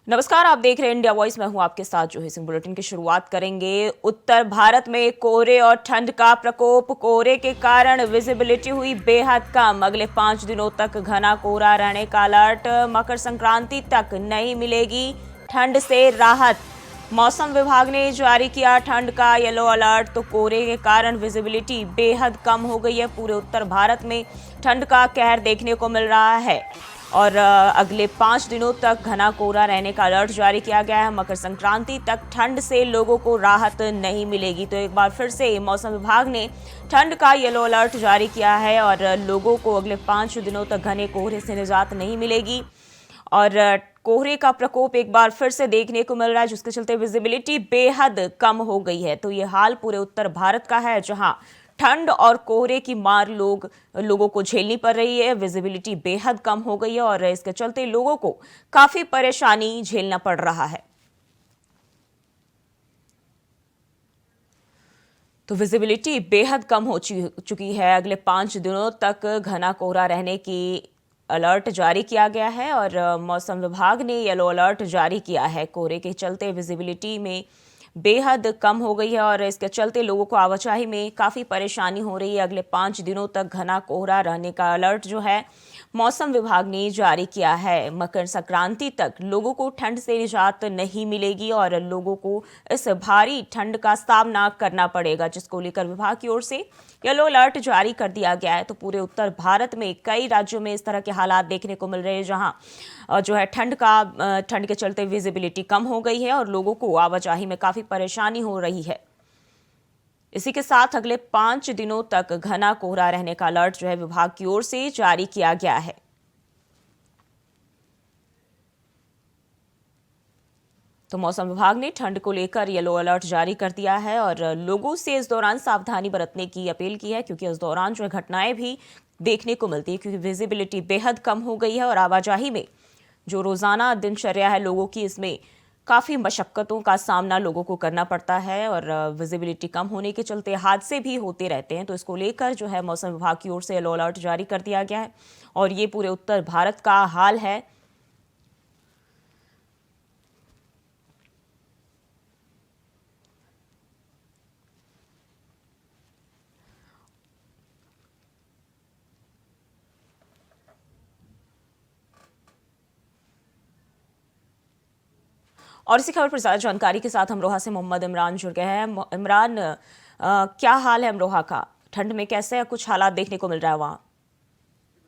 नमस्कार, आप देख रहे हैं इंडिया वॉइस। मैं हूं आपके साथ जो है सिंह। बुलेटिन की शुरुआत करेंगे। उत्तर भारत में कोहरे और ठंड का प्रकोप। कोहरे के कारण विजिबिलिटी हुई बेहद कम। अगले 5 दिनों तक घना कोहरा रहने का अलर्ट। मकर संक्रांति तक नहीं मिलेगी ठंड से राहत। मौसम विभाग ने जारी किया ठंड का येलो अलर्ट। तो कोहरे के कारण विजिबिलिटी बेहद कम हो गई है। पूरे उत्तर भारत में ठंड का कहर देखने को मिल रहा है और अगले 5 दिनों तक घना कोहरा रहने का अलर्ट जारी किया गया है। मकर संक्रांति तक ठंड से लोगों को राहत नहीं मिलेगी। तो एक बार फिर से मौसम विभाग ने ठंड का येलो अलर्ट जारी किया है और लोगों को अगले 5 दिनों तक घने कोहरे से निजात नहीं मिलेगी। और कोहरे का प्रकोप एक बार फिर से देखने को मिल रहा है, जिसके चलते विजिबिलिटी बेहद कम हो गई है। तो ये हाल पूरे उत्तर भारत का है, जहां ठंड और कोहरे की मार लोगों को झेलनी पड़ रही है। विजिबिलिटी बेहद कम हो गई है और इसके चलते लोगों को काफी परेशानी झेलना पड़ रहा है। तो विजिबिलिटी बेहद कम हो चुकी है। अगले 5 दिनों तक घना कोहरा रहने की अलर्ट जारी किया गया है और मौसम विभाग ने येलो अलर्ट जारी किया है। कोहरे के चलते विजिबिलिटी में बेहद कम हो गई है और इसके चलते लोगों को आवाजाही में काफ़ी परेशानी हो रही है। अगले 5 दिनों तक घना कोहरा रहने का अलर्ट जो है मौसम विभाग ने जारी किया है। मकर संक्रांति तक लोगों को ठंड से निजात नहीं मिलेगी और लोगों को इस भारी ठंड का सामना करना पड़ेगा, जिसको लेकर विभाग की ओर से येलो अलर्ट जारी कर दिया गया है। तो पूरे उत्तर भारत में कई राज्यों में इस तरह के हालात देखने को मिल रहे हैं, जहां जो है ठंड के चलते विजिबिलिटी कम हो गई है और लोगों को आवाजाही में काफ़ी परेशानी हो रही है। इसी के साथ अगले 5 दिनों तक घना कोहरा रहने का अलर्ट जो है विभाग की ओर से जारी किया गया है। तो मौसम विभाग ने ठंड को लेकर येलो अलर्ट जारी कर दिया है और लोगों से इस दौरान सावधानी बरतने की अपील की है, क्योंकि इस दौरान जो है घटनाएं भी देखने को मिलती है, क्योंकि विजिबिलिटी बेहद कम हो गई है और आवाजाही में जो रोजाना दिनचर्या है लोगों की, इसमें काफ़ी मशक्क़तों का सामना लोगों को करना पड़ता है और विजिबिलिटी कम होने के चलते हादसे भी होते रहते हैं। तो इसको लेकर जो है मौसम विभाग की ओर से येलो अलर्ट जारी कर दिया गया है और ये पूरे उत्तर भारत का हाल है। और इसी खबर पर ज्यादा जानकारी के साथ अमरोहा से मोहम्मद इमरान जुड़ गए हैं। इमरान, क्या हाल है अमरोहा का? ठंड में कैसे कुछ हालात देखने को मिल रहा है वहाँ?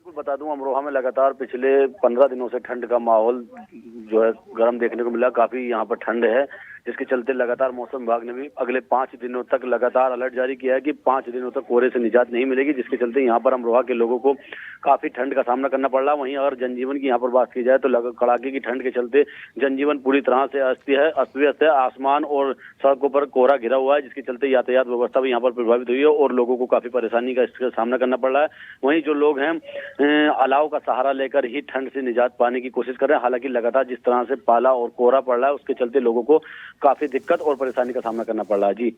बिल्कुल बता दूं, अमरोहा में लगातार पिछले 15 दिनों से ठंड का माहौल जो है गर्म देखने को मिला। काफी यहाँ पर ठंड है, जिसके चलते लगातार मौसम विभाग ने भी अगले 5 दिनों तक लगातार अलर्ट जारी किया है कि 5 दिनों तक कोहरे से निजात नहीं मिलेगी, जिसके चलते यहाँ पर अमरोहा के लोगों को काफी ठंड का सामना करना पड़ रहा है। वहीं अगर जनजीवन की यहाँ पर बात की जाए तो कड़ाके की ठंड के चलते जनजीवन पूरी तरह से अस्त व्यस्त है। आसमान और सड़कों पर कोहरा घिरा हुआ है, जिसके चलते यातायात व्यवस्था भी यहाँ पर प्रभावित हुई है और लोगों को काफी परेशानी का इसका सामना करना पड़ रहा है। वहीं जो लोग हैं अलाव का सहारा लेकर ही ठंड से निजात पाने की कोशिश कर रहे हैं। हालांकि लगातार जिस तरह से पाला और कोहरा पड़ रहा है, उसके चलते लोगों को काफी दिक्कत और परेशानी का सामना करना पड़ रहा है।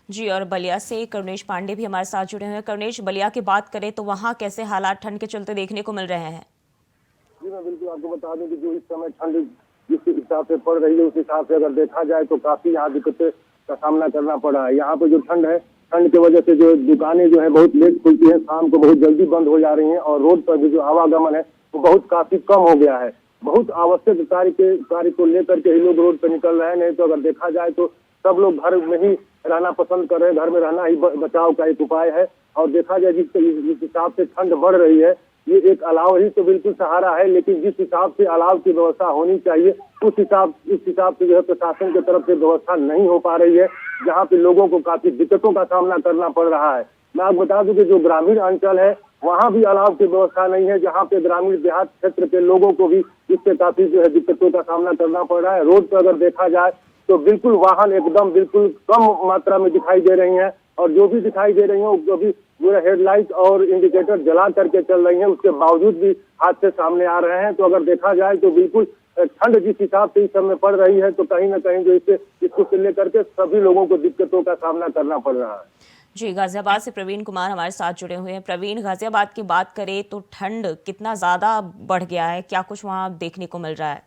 जी, और बलिया से करुणेश पांडे भी हमारे साथ जुड़े हुए हैं। करुणेश, बलिया की बात करें तो वहाँ कैसे हालात ठंड के चलते देखने को मिल रहे हैं? जी, मैं बिल्कुल आपको बता दूं कि जो इस समय ठंड जिस हिसाब से पड़ रही है, उस हिसाब से अगर देखा जाए तो काफी यहाँ दिक्कतें का सामना करना पड़ रहा है। यहाँ पे जो ठंड है, ठंड की वजह से जो दुकानें जो है बहुत लेट खुलती है, शाम को बहुत जल्दी बंद हो जा रही हैं और रोड पर भी जो आवागमन है वो बहुत काफी कम हो गया है। बहुत आवश्यक कार्य को लेकर के ही लोग रोड पर निकल रहे हैं। नहीं तो अगर देखा जाए तो सब लोग घर में ही रहना पसंद कर रहे हैं। घर में रहना ही बचाव का एक उपाय है। और देखा जाए जिस हिसाब से ठंड बढ़ रही है, ये एक अलाव ही तो बिल्कुल सहारा है, लेकिन जिस हिसाब से अलाव की व्यवस्था होनी चाहिए उस हिसाब से जो है प्रशासन की तरफ से व्यवस्था नहीं हो पा रही है, जहाँ पे लोगों को काफी दिक्कतों का सामना करना पड़ रहा है। मैं आपको बता दूं कि जो ग्रामीण अंचल है वहाँ भी अलाव की व्यवस्था नहीं है, जहाँ पे ग्रामीण देहात क्षेत्र के लोगों को भी इससे काफी जो है दिक्कतों का सामना करना पड़ रहा है। रोड पर अगर देखा जाए तो बिल्कुल वाहन एकदम बिल्कुल कम मात्रा में दिखाई दे रही हैं और जो भी दिखाई दे रही हैं वो भी पूरा हेडलाइट और इंडिकेटर जला करके चल रही हैं। उसके बावजूद भी हादसे सामने आ रहे हैं। तो अगर देखा जाए तो बिल्कुल ठंड जिस हिसाब से इस समय पड़ रही है, तो कहीं ना कहीं जो इसको लेकर के सभी लोगों को दिक्कतों का सामना करना पड़ रहा है। जी, गाजियाबाद से प्रवीण कुमार हमारे साथ जुड़े हुए हैं। प्रवीण, गाजियाबाद की बात करें तो ठंड कितना ज्यादा बढ़ गया है, क्या कुछ वहाँ देखने को मिल रहा है?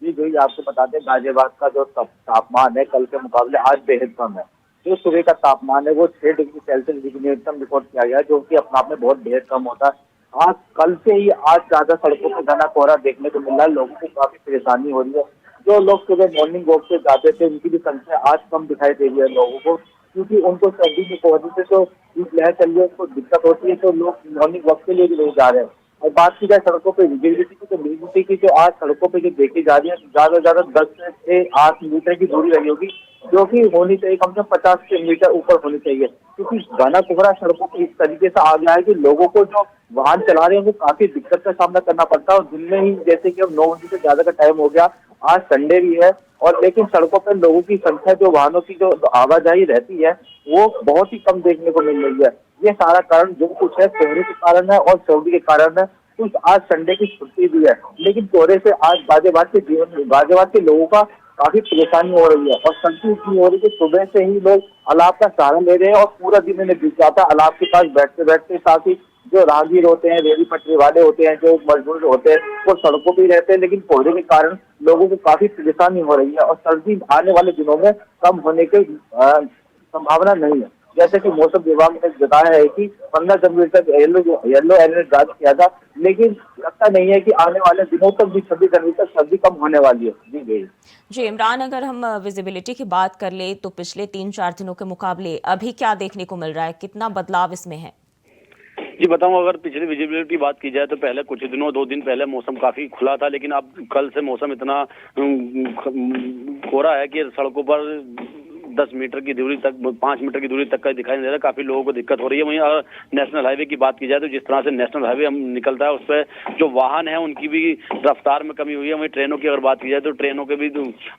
जी, जी जो आपको बता दें, गाजियाबाद का जो तापमान है कल के मुकाबले आज बेहद कम है। जो सुबह का तापमान है वो 6 डिग्री सेल्सियस न्यूनतम रिकॉर्ड किया गया, जो कि अपने आप में बहुत बेहद कम होता है। आज कल से ही आज ज्यादा सड़कों पर घना कोहरा देखने को मिल रहा है, लोगों को काफी परेशानी हो रही है। जो लोग सुबह मॉर्निंग वॉक पे जाते थे उनकी भी संख्या आज कम दिखाई दे रही है लोगों को, क्योंकि उनको सर्दी की वजह से जो लहर चल रही है उसको दिक्कत होती है, तो लोग मॉर्निंग वॉक के लिए भी नहीं जा रहे हैं। और बात की जाए सड़कों पे विजिबिलिटी की, तो विजिबिलिटी की जो आज सड़कों पे जो देखी जा रही है ज्यादा से ज्यादा 10 से 8 मीटर की दूरी रही होगी, जो कि होनी चाहिए कम से कम 50 मीटर ऊपर होनी चाहिए, क्योंकि घना कोहरा सड़कों पर इस तरीके से आ गया है कि लोगों को जो वाहन चला रहे हैं वो काफी दिक्कत का सामना करना पड़ता है। और दिन में ही जैसे कि अब 9 बजे से ज्यादा का टाइम हो गया, आज संडे भी है, और लेकिन सड़कों पर लोगों की संख्या, जो वाहनों की जो आवाजाही रहती है वो बहुत ही कम देखने को मिल रही है। ये सारा कारण जो कुछ है कोहरे के कारण है और सर्दी के कारण है। कुछ आज संडे की छुट्टी भी है, लेकिन कोहरे से आज गाजियाबाद के लोगों का काफी परेशानी हो रही है। और सर्दी इतनी हो रही है कि सुबह से ही लोग अलाव का सहारा ले रहे हैं और पूरा दिन इन्हें बीत जाता है अलाव के पास बैठते बैठते। साथ ही जो राहगीर होते हैं, रेहड़ी पटरी वाले होते हैं, जो मजदूर होते हैं, वो सड़कों पर ही रहते हैं, लेकिन कोहरे के कारण लोगों को काफी परेशानी हो रही है। और सर्दी आने वाले दिनों में कम होने की संभावना नहीं है। जैसे कि मौसम विभाग ने बताया है कि 15 जनवरी तक येलो अलर्ट जारी किया था, लेकिन लगता नहीं है कि आने वाले दिनों तक भी 26 जनवरी तक सर्दी कम होने वाली है। जी इमरान, अगर हम विजिबिलिटी की बात कर ले तो पिछले 3-4 दिनों के मुकाबले अभी क्या देखने को मिल रहा है, कितना बदलाव इसमें है? जी बताऊं, अगर पिछली विजिबिलिटी की बात की जाए तो पहले कुछ दिनों 2 दिन पहले मौसम काफी खुला था, लेकिन अब कल से मौसम इतना कोहरा है कि सड़कों पर 10 मीटर की दूरी तक, 5 मीटर की दूरी तक का दिखाई नहीं दे रहा। काफी लोगों को दिक्कत हो रही है। वहीं अगर नेशनल हाईवे की बात की जाए तो जिस तरह से नेशनल हाईवे हम निकलता है उस पर जो वाहन है उनकी भी रफ्तार में कमी हुई है। वहीं ट्रेनों की अगर बात की जाए तो ट्रेनों के भी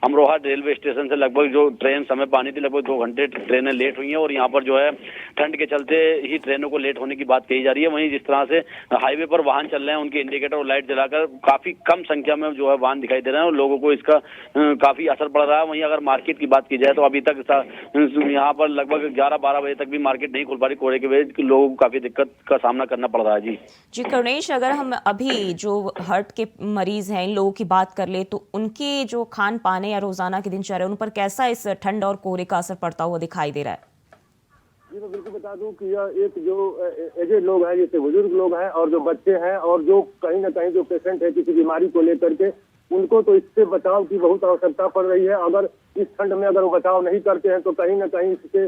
अमरोहा रेलवे स्टेशन से लगभग जो ट्रेन समय पर आनी थी लगभग 2 घंटे ट्रेनें लेट हुई हैं, और यहाँ पर जो है ठंड के चलते ही ट्रेनों को लेट होने की बात कही जा रही है। वहीं जिस तरह से हाईवे पर वाहन चल रहे हैं उनके इंडिकेटर और लाइट जलाकर काफी कम संख्या में जो है वाहन दिखाई दे रहे हैं और लोगों को इसका काफी असर पड़ रहा है। वहीं अगर मार्केट की बात की जाए तो अभी तक यहाँ पर लगभग 11-12 बजे तक भी मार्केट नहीं खुल पा रही कोहरे की वजह से, लोगों को काफी दिक्कत का सामना करना पड़ रहा है। जी करुणेश, अगर हम अभी जो हार्ट के मरीज हैं इन लोगों की बात कर ले तो उनके जो खान पान है या रोजाना की दिनचर्या उन पर कैसा इस ठंड और कोहरे का असर पड़ता हुआ दिखाई दे रहा है? जी मैं बिल्कुल बता दूं कि यह एक जो एजेड लोग हैं, जैसे बुजुर्ग लोग हैं और जो बच्चे हैं और जो कहीं ना कहीं जो पेशेंट है किसी बीमारी को लेकर के, उनको तो इससे बचाव की बहुत आवश्यकता पड़ रही है। अगर इस ठंड में अगर वो बचाव नहीं करते हैं तो कहीं ना कहीं इससे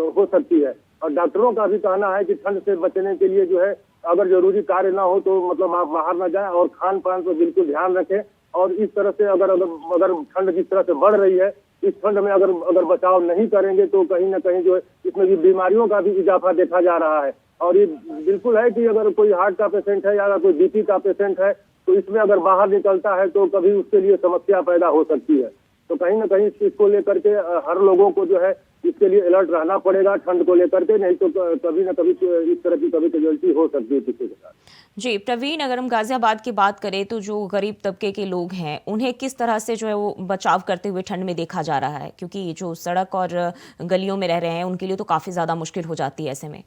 हो सकती है। और डॉक्टरों का भी कहना है कि ठंड से बचने के लिए जो है अगर जरूरी कार्य ना हो तो मतलब आप बाहर ना जाए और खान पान पर बिल्कुल ध्यान रखें। और इस तरह से अगर ठंड जिस तरह से बढ़ रही है, इस ठंड में अगर बचाव नहीं करेंगे तो कहीं ना कहीं जो है इसमें भी बीमारियों का भी इजाफा देखा जा रहा है। और ये बिल्कुल है कि अगर कोई हार्ट का पेशेंट है या अगर कोई बीपी का पेशेंट है तो इसमें अगर बाहर निकलता है तो कभी उसके लिए समस्या पैदा हो सकती है। तो कहीं ना कहीं इस चीज को लेकर के हर लोगों को जो है इसके लिए अलर्ट रहना पड़ेगा ठंड को लेकर के, नहीं तो कभी ना कभी इस तरह की कभी कैजुअल्टी हो सकती है किसी के साथ। जी प्रवीण, अगर हम गाजियाबाद की बात करें तो जो गरीब तबके के लोग हैं उन्हें किस तरह से जो है वो बचाव करते हुए ठंड में देखा जा रहा है, क्योंकि जो सड़क और गलियों में रह रहे हैं उनके लिए तो काफी ज्यादा मुश्किल हो जाती है ऐसे में?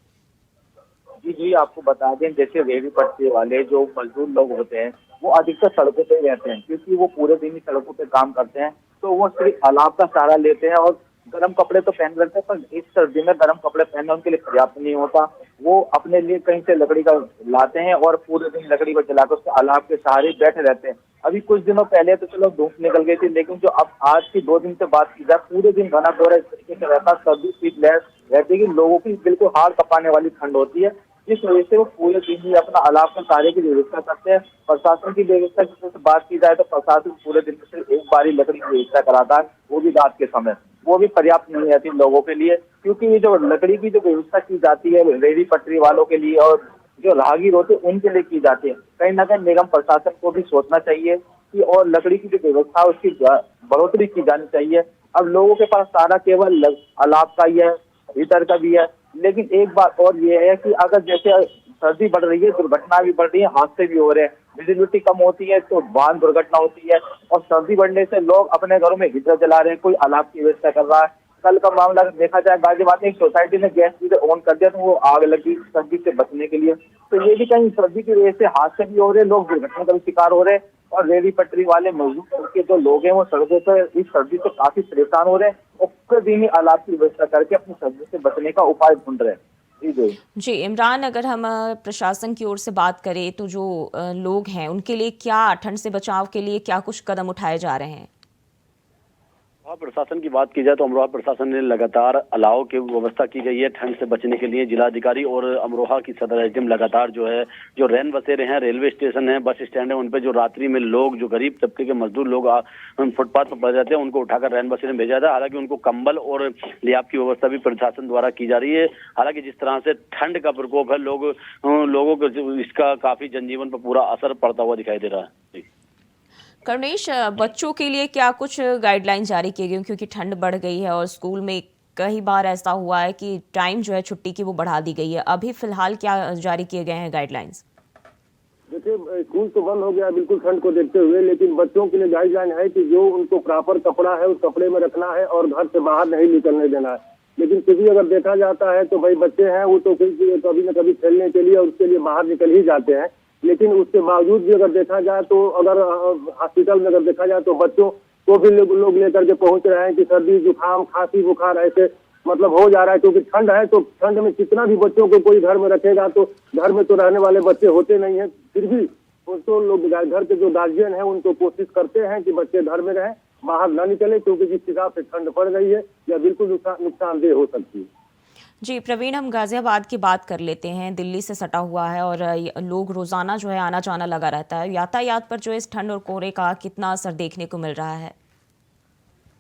जी आपको बता दें, जैसे रेहड़ी पटरी वाले जो मजदूर लोग होते हैं वो अधिकतर सड़कों पे रहते हैं, क्योंकि वो पूरे दिन ही सड़कों पे काम करते हैं, तो वो सिर्फ अलाव का सहारा लेते हैं और गर्म कपड़े तो पहन रखते हैं, पर इस सर्दी में गर्म कपड़े पहनना उनके लिए पर्याप्त नहीं होता। वो अपने लिए कहीं से लकड़ी का लाते हैं और पूरे दिन लकड़ी को जलाकर उसके अलाव के सहारे बैठे रहते हैं। अभी कुछ दिनों पहले तो चलो धूप निकल गई थी, लेकिन जो अब आज की 2 दिन से बात की जाए पूरे दिन घना कोहरा इस तरीके से रहता, सर्दी शीतलहर रहती है कि लोगों की बिल्कुल हाड़ कपाने वाली ठंड होती है, जिस वजह से वो पूरे दिन ही अपना अलाव के सहारे की व्यवस्था करते हैं। प्रशासन की व्यवस्था की बात की जाए तो प्रशासन पूरे दिन में सिर्फ एक बार ही लकड़ी की व्यवस्था कराता है, वो भी रात के समय, वो भी पर्याप्त नहीं रहती लोगों के लिए, क्योंकि ये जो लकड़ी की जो व्यवस्था की जाती है रेहड़ी पटरी वालों के लिए और जो राहगीर होते हैं उनके लिए की जाती है। कहीं ना कहीं निगम प्रशासन को भी सोचना चाहिए कि और लकड़ी की जो व्यवस्था है उसकी बढ़ोतरी की जानी चाहिए। अब लोगों के पास सारा केवल अलाव का ही है, हीटर का भी है, लेकिन एक बात और ये है कि अगर जैसे सर्दी बढ़ रही है, दुर्घटना भी बढ़ रही है, हादसे भी हो रहे हैं, विजिबिलिटी कम होती है तो वाहन दुर्घटना होती है, और सर्दी बढ़ने से लोग अपने घरों में हीटर जला रहे हैं, कोई अलाव की व्यवस्था कर रहा है। कल का मामला देखा जाए गाजियाबाद में एक सोसाइटी ने गैस गीजर ऑन कर दिया तो वो आग लगी सर्दी से बचने के लिए। तो ये भी कहीं सर्दी की वजह से हादसे भी हो रहे हैं, लोग दुर्घटना का भी शिकार हो रहे हैं और रेहड़ी पटरी वाले मजदूर के जो लोग हैं वो सड़कों पर इस सर्दी से काफी परेशान हो रहे हैं और प्रतिदिन अलाव की व्यवस्था करके अपनी सर्दी से बचने का उपाय ढूंढ रहे हैं। जी इमरान, अगर हम प्रशासन की ओर से बात करें तो जो लोग हैं उनके लिए क्या ठंड से बचाव के लिए क्या कुछ कदम उठाए जा रहे हैं? प्रशासन की बात की जाए तो अमरोहा प्रशासन ने लगातार अलाव की व्यवस्था की गई है ठंड से बचने के लिए। जिलाधिकारी और अमरोहा की सदर एसडीएम लगातार जो है जो रैन बसेरे हैं, रेलवे स्टेशन है, बस स्टैंड है, उन पे जो रात्रि में लोग जो गरीब तबके के मजदूर लोग फुटपाथ पर पड़ जाते हैं उनको उठाकर रैन बसेरे में भेजा जाता है। हालांकि उनको कंबल और लियाब की व्यवस्था भी प्रशासन द्वारा की जा रही है। हालांकि जिस तरह से ठंड का प्रकोप है लोगों को इसका काफी जनजीवन पर पूरा असर पड़ता हुआ दिखाई दे रहा है। करुणेश, बच्चों के लिए क्या कुछ गाइडलाइन जारी किए गए, क्योंकि ठंड बढ़ गई है और स्कूल में कई बार ऐसा हुआ है कि टाइम जो है छुट्टी की वो बढ़ा दी गई है। अभी फिलहाल क्या जारी किए गए हैं गाइडलाइंस? देखिए, स्कूल तो बंद हो गया बिल्कुल ठंड को देखते हुए, लेकिन बच्चों के लिए गाइडलाइन है कि जो उनको प्रॉपर कपड़ा है उस कपड़े में रखना है और घर से बाहर नहीं निकलने देना है। लेकिन फिर भी अगर देखा जाता है तो भाई बच्चे हैं वो तो फिर कभी न कभी खेलने के लिए और उसके लिए बाहर निकल ही जाते हैं। लेकिन उसके बावजूद भी अगर देखा जाए तो अगर हॉस्पिटल में अगर देखा जाए तो बच्चों को भी लोग लेकर के पहुंच रहे हैं कि सर्दी जुकाम खांसी बुखार ऐसे मतलब हो जा रहा है, क्योंकि ठंड है। तो ठंड में कितना भी बच्चों को कोई घर में रखेगा तो घर में तो रहने वाले बच्चे होते नहीं है, फिर भी उसको लोग घर के जो गार्जियन है उनको कोशिश करते हैं कि बच्चे घर में रहें, बाहर न निकले, क्योंकि जिस हिसाब से ठंड पड़ गई है या बिल्कुल नुकसानदेह हो सकती है। जी प्रवीण, हम गाजियाबाद की बात कर लेते हैं। दिल्ली से सटा हुआ है और लोग रोजाना जो है आना जाना लगा रहता है। यातायात पर जो इस ठंड और कोहरे का कितना असर देखने को मिल रहा है?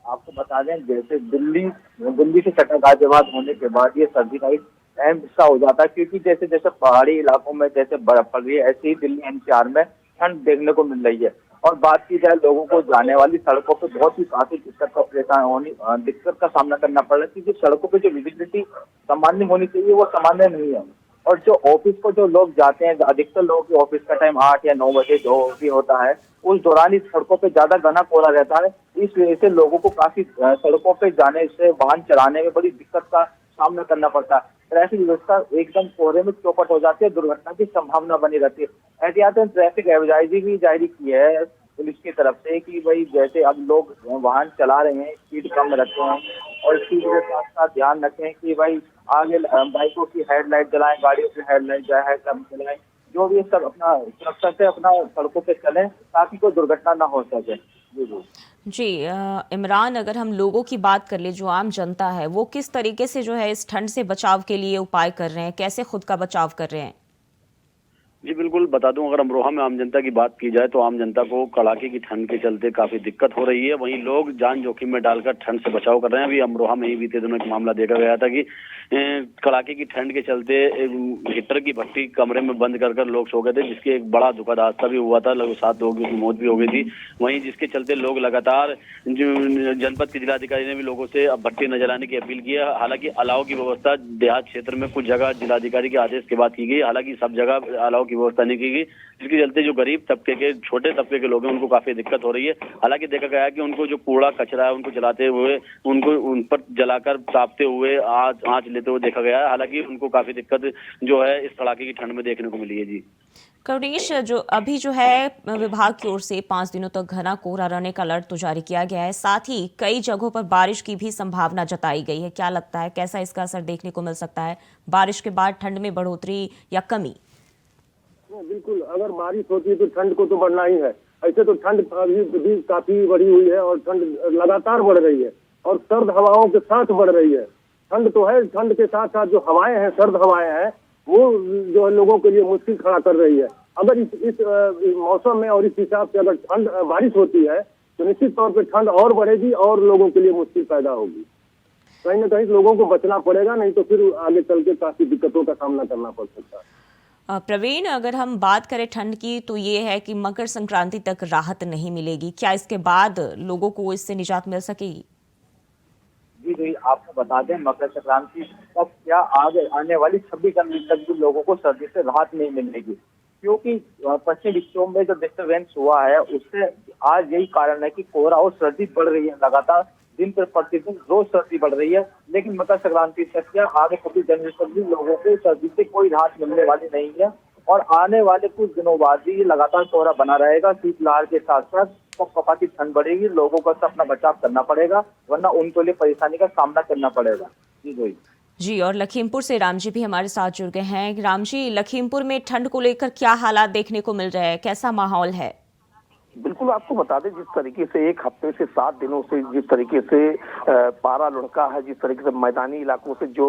आपको बता दें, जैसे दिल्ली से सटा गाजियाबाद होने के बाद ये सर्दी का एक अहम हिस्सा हो जाता है, क्योंकि जैसे जैसे पहाड़ी इलाकों में जैसे बर्फ पड़ रही है ऐसे ही दिल्ली एनसीआर में ठंड देखने को मिल रही है। और बात की जाए लोगों को जाने वाली सड़कों पे बहुत ही काफी दिक्कत का सामना करना पड़ रहा है, क्योंकि सड़कों पे जो विजिबिलिटी सामान्य होनी चाहिए वो सामान्य नहीं है। और जो ऑफिस को जो लोग जाते हैं, अधिकतर लोगों की ऑफिस का टाइम 8 या 9 बजे जो भी होता है, उस दौरान इस सड़कों पे ज्यादा घना कोहरा रहता है। इस वजह से लोगों को काफी सड़कों पे जाने से वाहन चलाने में बड़ी दिक्कत का सामना करना पड़ता है। ट्रैफिक व्यवस्था एकदम कोहरे में चौपट हो जाती है, दुर्घटना की संभावना बनी रहती है। एहतियातन ट्रैफिक एडवाइजरी भी जारी की है पुलिस की तरफ से कि भाई जैसे अब लोग वाहन चला रहे हैं स्पीड कम रखें और स्पीड के साथ साथ ध्यान रखें कि भाई आगे बाइकों की हेडलाइट जलाएं, गाड़ियों की हेडलाइट कम चलाएं, जो भी सब अपना सुरक्षा से अपना सड़कों पे चलें ताकि कोई दुर्घटना ना हो सके। जी इमरान, अगर हम लोगों की बात कर ले, जो आम जनता है वो किस तरीके से जो है इस ठंड से बचाव के लिए उपाय कर रहे हैं, कैसे खुद का बचाव कर रहे हैं? जी बिल्कुल बता दूं, अगर अमरोहा में आम जनता की बात की जाए तो आम जनता को कड़ाके की ठंड के चलते काफी दिक्कत हो रही है। वहीं लोग जान जोखिम में डालकर ठंड से बचाव कर रहे हैं। अभी अमरोहा में ही बीते दिनों एक मामला देखा गया था कि कड़ाके की ठंड के चलते हीटर की भट्टी कमरे में बंद कर लोग सो गए थे, जिसके एक बड़ा दुखद हादसा भी हुआ था। लगभग 7 लोगों की मौत भी हो गई थी। वहीं जिसके चलते लोग लगातार जनपद के जिलाधिकारी ने भी लोगों से अब भट्टी न जलाने की अपील की है। हालांकि अलाव की व्यवस्था देहात क्षेत्र में कुछ जगह जिलाधिकारी के आदेश के बाद की गई, हालांकि सब जगह अलाव की व्यवस्था नहीं की गई, जिसके चलते जो गरीब तबके के छोटे तबके के लोग हैं उनको काफी दिक्कत हो रही है। हालांकि देखा गया है कि उनको जो कूड़ा कचरा है उनको जलाते हुए उन पर जलाकर तापते हुए आंच लेते हुए देखा गया है। हालांकि उनको काफी दिक्कत जो है इस कड़ाके की ठंड में देखने को मिली है। जी करुणेश, जो अभी जो है विभाग की ओर से 5 दिनों तक घना कोहरा रहने का अलर्ट तो जारी किया गया है, साथ ही कई जगहों पर बारिश की भी संभावना जताई गई है। क्या लगता है कैसा इसका असर देखने को मिल सकता है? बारिश के बाद ठंड में बढ़ोतरी या कमी? बिल्कुल, अगर बारिश होती है तो ठंड को तो बढ़ना ही है। ऐसे तो ठंड अभी भी काफी बढ़ी हुई है और ठंड लगातार बढ़ रही है और सर्द हवाओं के साथ बढ़ रही है। ठंड तो है, ठंड के साथ साथ जो हवाएं हैं, सर्द हवाएं हैं, वो जो है लोगों के लिए मुश्किल खड़ा कर रही है। अगर इस मौसम में और इस हिसाब से अगर ठंड बारिश होती है तो निश्चित तौर पर ठंड और बढ़ेगी और लोगों के लिए मुश्किल पैदा होगी। कहीं ना कहीं लोगों को बचना पड़ेगा, नहीं तो फिर आगे चल के काफी दिक्कतों का सामना करना पड़ सकता है। प्रवीण, अगर हम बात करें ठंड की तो ये है कि मकर संक्रांति तक राहत नहीं मिलेगी। क्या इसके बाद लोगों को इससे निजात मिल सकेगी? जी आपको बता दें, मकर संक्रांति तक क्या आगे आने वाली 26 जनवरी तक भी लोगों को सर्दी से राहत नहीं मिलेगी, क्योंकि पश्चिमी विक्षोभ में जो डिस्टर्बेंस हुआ है उससे आज यही कारण है कि कोहरा और सर्दी बढ़ रही है। लगातार दिन पर प्रतिदिन रोज सर्दी बढ़ रही है, लेकिन मकर संक्रांति तक या आगे 25 जनवरी तक भी लोगों को सर्दी से कोई राहत मिलने वाली नहीं है। और आने वाले कुछ दिनों बाद भी ये लगातार कोहरा बना रहेगा। शीतलहर के साथ साथ कपकपा की ठंड बढ़ेगी, लोगों को अपना बचाव करना पड़ेगा, वरना उनके लिए परेशानी का सामना करना पड़ेगा। जी जोई। जी, और लखीमपुर से राम जी भी हमारे साथ जुड़ गए हैं। राम जी, लखीमपुर में ठंड को लेकर क्या हालात देखने को मिल रहे हैं, कैसा माहौल है? बिल्कुल, आपको बता दें जिस तरीके से एक हफ्ते से 7 दिनों से जिस तरीके से पारा लुढ़का है, जिस तरीके से मैदानी इलाकों से जो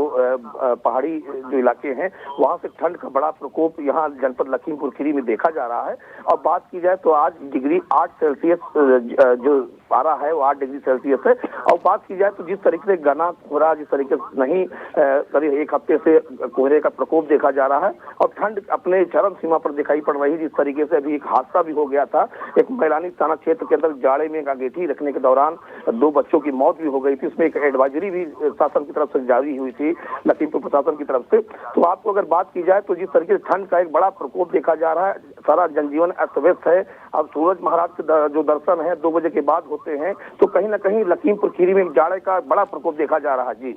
पहाड़ी जो इलाके हैं वहां से ठंड का बड़ा प्रकोप यहाँ जनपद लखीमपुर खीरी में देखा जा रहा है। और बात की जाए तो आज डिग्री 8 सेल्सियस जो पारा है वो 8 डिग्री सेल्सियस है। और बात की जाए तो जिस तरीके से घना कोहरा जिस तरीके से नहीं करीब एक हफ्ते से कोहरे का प्रकोप देखा जा रहा है और ठंड अपने चरम सीमा पर दिखाई पड़ रही है। जिस तरीके से अभी एक हादसा भी हो गया था, एक मैलानी थाना क्षेत्र के अंदर जाड़े में अंगीठी रखने के दौरान 2 बच्चों की मौत भी हो गई थी। उसमें एक एडवाइजरी भी शासन की तरफ से जारी हुई थी, लखीमपुर प्रशासन की तरफ से। तो आपको अगर बात की जाए तो जिस तरीके से ठंड का एक बड़ा प्रकोप देखा जा रहा है, सारा जनजीवन अस्त व्यस्त है। अब सूरज महाराज के जो दर्शन है 2 बजे के बाद होते हैं, तो कहीं ना कहीं लखीमपुर खीरी में जाड़े का बड़ा प्रकोप देखा जा रहा है।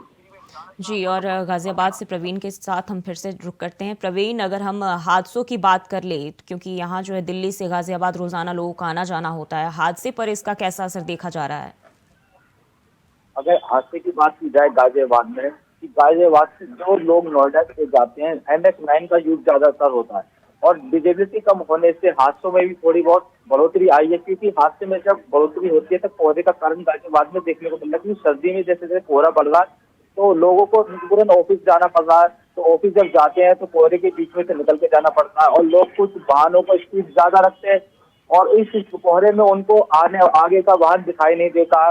जी, और गाजियाबाद से प्रवीण के साथ हम फिर से रुक करते हैं। प्रवीण, अगर हम हादसों की बात कर ले, क्योंकि यहाँ जो है दिल्ली से गाजियाबाद रोजाना लोगों का आना जाना होता है, हादसे पर इसका कैसा असर देखा जा रहा है? अगर हादसे की बात की जाए गाजियाबाद में, कि गाजियाबाद से जो लोग नोएडा के जाते हैं NH9 का यूज ज्यादातर होता है और विजिबिलिटी कम होने से हादसों में भी थोड़ी बहुत बढ़ोतरी आई है। क्योंकि हादसे में जब बढ़ोतरी होती है तो कोहरे का कारण गाजियाबाद में देखने को मिल रहा है। क्योंकि सर्दी में जैसे जैसे कोहरा बढ़ रहा है तो लोगों को तुरंत ऑफिस जाना पड़ रहा है, तो ऑफिस जब जाते हैं तो कोहरे के बीच में से निकल के जाना पड़ता है और लोग कुछ वाहनों को स्पीड ज्यादा रखते हैं और इस कोहरे में उनको आगे का वाहन दिखाई नहीं देता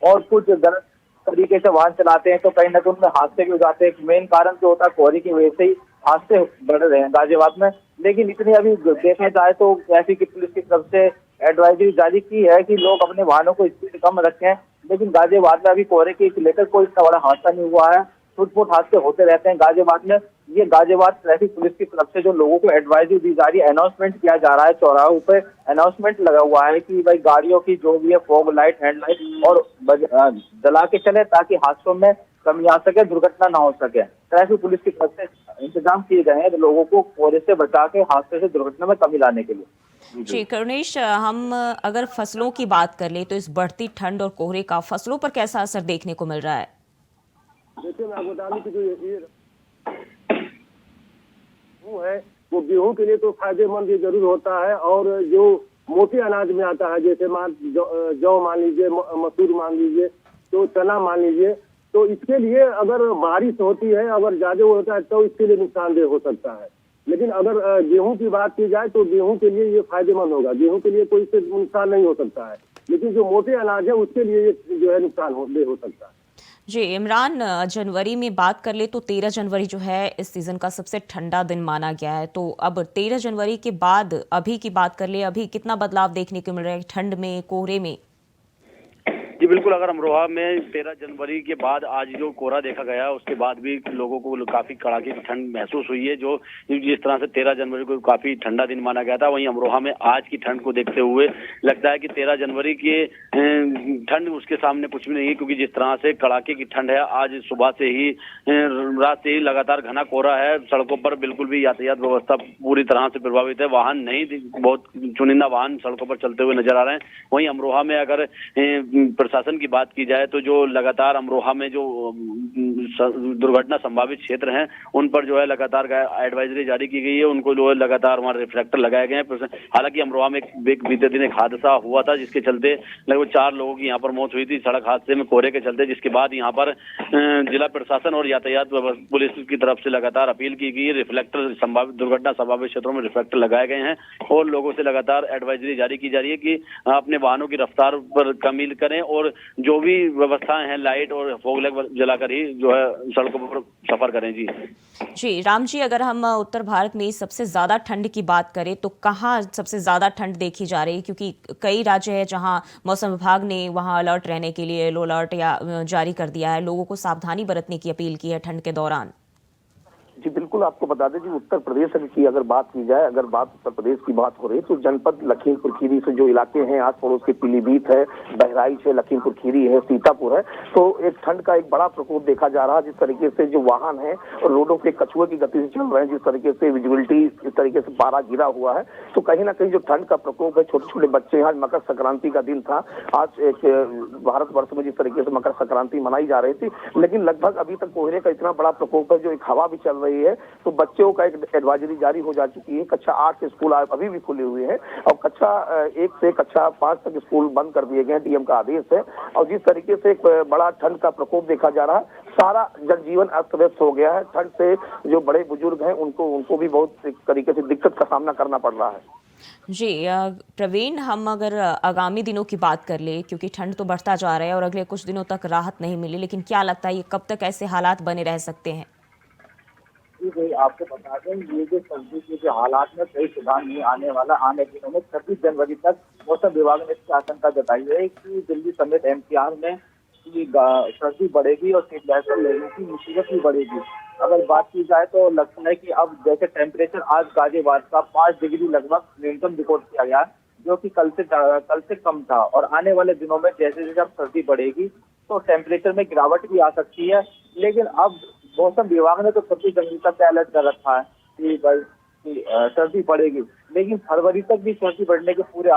और कुछ गलत तरीके से वाहन चलाते हैं, तो कहीं ना कहीं उनमें हादसे भी हो जाते हैं। मेन कारण जो होता है कोहरे की वजह से ही हादसे बढ़ रहे हैं गाजियाबाद में। लेकिन इतनी अभी देखा जाए तो ट्रैफिक की पुलिस की तरफ से एडवाइजरी जारी की है कि लोग अपने वाहनों को स्पीड कम रखें। लेकिन गाजियाबाद में अभी कोहरे के लेकर कोई इतना बड़ा हादसा नहीं हुआ है। छुटपुट हादसे होते रहते हैं गाजियाबाद में। ये गाजियाबाद ट्रैफिक पुलिस की तरफ से जो लोगों को एडवाइजरी दी जा रही है, अनाउंसमेंट किया जा रहा है, चौराहों पे अनाउंसमेंट लगा हुआ है कि भाई गाड़ियों की जो भी है फॉग लाइट, हेडलाइट और जला के चले ताकि हादसों में कमी आ सके, दुर्घटना ना हो सके। ट्रैफिक पुलिस की तरफ से इंतजाम किए गए हैं लोगों को कोहरे से बचा के हादसे से दुर्घटना में कमी लाने के लिए। जी करुणेश, हम अगर फसलों की बात कर ले तो इस बढ़ती ठंड और कोहरे का फसलों पर कैसा असर देखने को मिल रहा है? देखिए, मैं आपको बता दूं कि जो ये है वो गेहूं के लिए तो फायदेमंद ये जरूर होता है। और जो मोटे अनाज में आता है, जैसे जौ मान लीजिए, मसूर मान लीजिए, तो चना मान लीजिए, तो इसके लिए अगर बारिश होती है, अगर ज्यादा होता है तो इसके लिए नुकसानदेह हो सकता है। लेकिन अगर गेहूं की बात की जाए तो गेहूं के लिए ये फायदेमंद होगा, गेहूं के लिए कोई से नुकसान नहीं हो सकता है। लेकिन जो मोटे अनाज है उसके लिए ये जो है नुकसान हो सकता है। जी इमरान, जनवरी में बात कर ले तो 13 जनवरी जो है इस सीजन का सबसे ठंडा दिन माना गया है। तो अब 13 जनवरी के बाद अभी की बात कर ले, अभी कितना बदलाव देखने को मिल रहा है ठंड में, कोहरे में? जी बिल्कुल, अगर अमरोहा में 13 जनवरी के बाद आज जो कोहरा देखा गया उसके बाद भी लोगों को काफी कड़ाके की ठंड महसूस हुई है। जो जिस तरह से 13 जनवरी को काफी ठंडा दिन माना गया था, वहीं अमरोहा में आज की ठंड को देखते हुए लगता है कि 13 जनवरी की ठंड उसके सामने कुछ भी नहीं है। क्योंकि जिस तरह से कड़ाके की ठंड है, आज सुबह से ही रात से ही लगातार घना कोहरा है। सड़कों पर बिल्कुल भी यातायात व्यवस्था पूरी तरह से प्रभावित है। वाहन नहीं, बहुत चुनिंदा वाहन सड़कों पर चलते हुए नजर आ रहे हैं। वहीं अमरोहा में अगर प्रशासन की बात की जाए तो जो लगातार अमरोहा में जो दुर्घटना संभावित क्षेत्र हैं उन पर जो है लगातार एडवाइजरी जारी की गई है। उनको जो है लगातार वहां रिफ्लेक्टर लगाए गए हैं। हालांकि अमरोहा में बीते दिन एक हादसा हुआ था जिसके चलते लगभग 4 लोगों की यहाँ पर मौत हुई थी सड़क हादसे में कोहरे के चलते, जिसके बाद यहाँ पर जिला प्रशासन और यातायात पुलिस की तरफ से लगातार अपील की गई। रिफ्लेक्टर संभावित दुर्घटना संभावित क्षेत्रों में रिफ्लेक्टर लगाए गए हैं और लोगों से लगातार एडवाइजरी जारी की जा रही है कि अपने वाहनों की रफ्तार पर कमी करें और जो भी व्यवस्थाएं हैं लाइट और फॉग लाइट जलाकर ही जो है सड़कों पर सफर करें। जी राम जी, अगर हम उत्तर भारत में सबसे ज्यादा ठंड की बात करें तो कहाँ सबसे ज्यादा ठंड देखी जा रही है? क्योंकि कई राज्य है जहां मौसम विभाग ने वहां अलर्ट रहने के लिए येलो अलर्ट या जारी कर दिया है, लोगों को सावधानी बरतने की अपील की है ठंड के दौरान। जी बिल्कुल। बिल्कुल आपको बता दें कि उत्तर प्रदेश की अगर बात की जाए, अगर बात उत्तर प्रदेश की बात हो रही है तो जनपद लखीमपुर खीरी से जो इलाके हैं आस पड़ोस के पीलीभीत है, बहराइच है, लखीमपुर खीरी है, सीतापुर है, तो एक ठंड का एक बड़ा प्रकोप देखा जा रहा है। जिस तरीके से जो वाहन है और रोडों पे कछुए की गति से चल रहे हैं, जिस तरीके से विजिबिलिटी, इस तरीके से पारा गिरा हुआ है, तो कहीं ना कहीं जो ठंड का प्रकोप है, छोटे छोटे बच्चे हैं। आज मकर संक्रांति का दिन था, आज एक भारतवर्ष में जिस तरीके से मकर संक्रांति मनाई जा रही थी, लेकिन लगभग अभी तक कोहरे का इतना बड़ा प्रकोप है, जो एक हवा भी चल रही है, तो बच्चों का एक एडवाइजरी जारी हो जा चुकी है। कक्षा 8 के स्कूल अभी भी खुले हुए हैं और कक्षा 1 से कक्षा 5 तक स्कूल बंद कर दिए गए हैं, डीएम का आदेश है। और जिस तरीके से एक बड़ा ठंड का प्रकोप देखा जा रहा है, सारा जनजीवन अस्त व्यस्त हो गया है। ठंड से जो बड़े बुजुर्ग हैं उनको भी बहुत एक तरीके से दिक्कत का सामना करना पड़ रहा है। जी प्रवीण, हम अगर आगामी दिनों की बात कर ले, क्योंकि ठंड तो बढ़ता जा रहा है और अगले कुछ दिनों तक राहत नहीं मिली, लेकिन क्या लगता है ये कब तक ऐसे हालात बने रह सकते हैं? जी भाई, आपको बता दें ये जो सर्दी के जो हालात में कोई सुधार नहीं आने वाला। आने दिनों में 26 जनवरी तक मौसम विभाग ने इसकी आशंका जताई है कि दिल्ली समेत एनसीआर में सर्दी बढ़ेगी और शीतलहर लोगों की मुसीबत भी बढ़ेगी। अगर बात की जाए तो लगता है कि अब जैसे टेम्परेचर आज गाजियाबाद का 5 डिग्री लगभग न्यूनतम रिकॉर्ड किया गया, जो कि कल से कम था। और आने वाले दिनों में जैसे जैसे अब सर्दी बढ़ेगी तो टेम्परेचर में गिरावट भी आ सकती है। लेकिन अब मौसम विभाग ने तो 26 जनवरी तक अलर्ट कर रखा है कि सर्दी बढ़ेगी, लेकिन फरवरी तक भी सर्दी बढ़ने के पूरे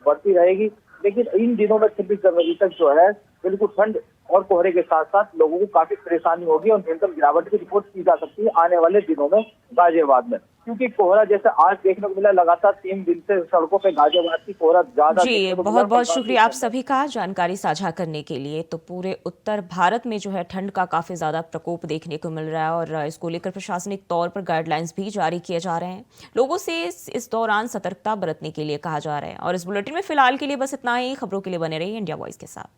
बढ़ती रहेगी। लेकिन इन दिनों में 26 जनवरी तक जो है बिल्कुल ठंड और कोहरे के साथ साथ लोगों को काफी परेशानी होगी और न्यूनतम गिरावट की रिपोर्ट की जा सकती है आने वाले दिनों में गाजियाबाद में, क्योंकि कोहरा जैसे आज देखने को मिला, लगातार 3 दिन से सड़कों पे गाजियाबाद की कोहरा ज्यादा। जी बहुत बहुत शुक्रिया आप सभी का जानकारी साझा करने के लिए। तो पूरे उत्तर भारत में जो है ठंड का काफी ज्यादा प्रकोप देखने को मिल रहा है और इसको लेकर प्रशासनिक तौर पर गाइडलाइंस भी जारी किए जा रहे हैं। लोगों से इस दौरान सतर्कता बरतने के लिए कहा जा रहा है। और इस बुलेटिन में फिलहाल के लिए बस इतना ही। खबरों के लिए बने रहिए इंडिया वॉइस के साथ।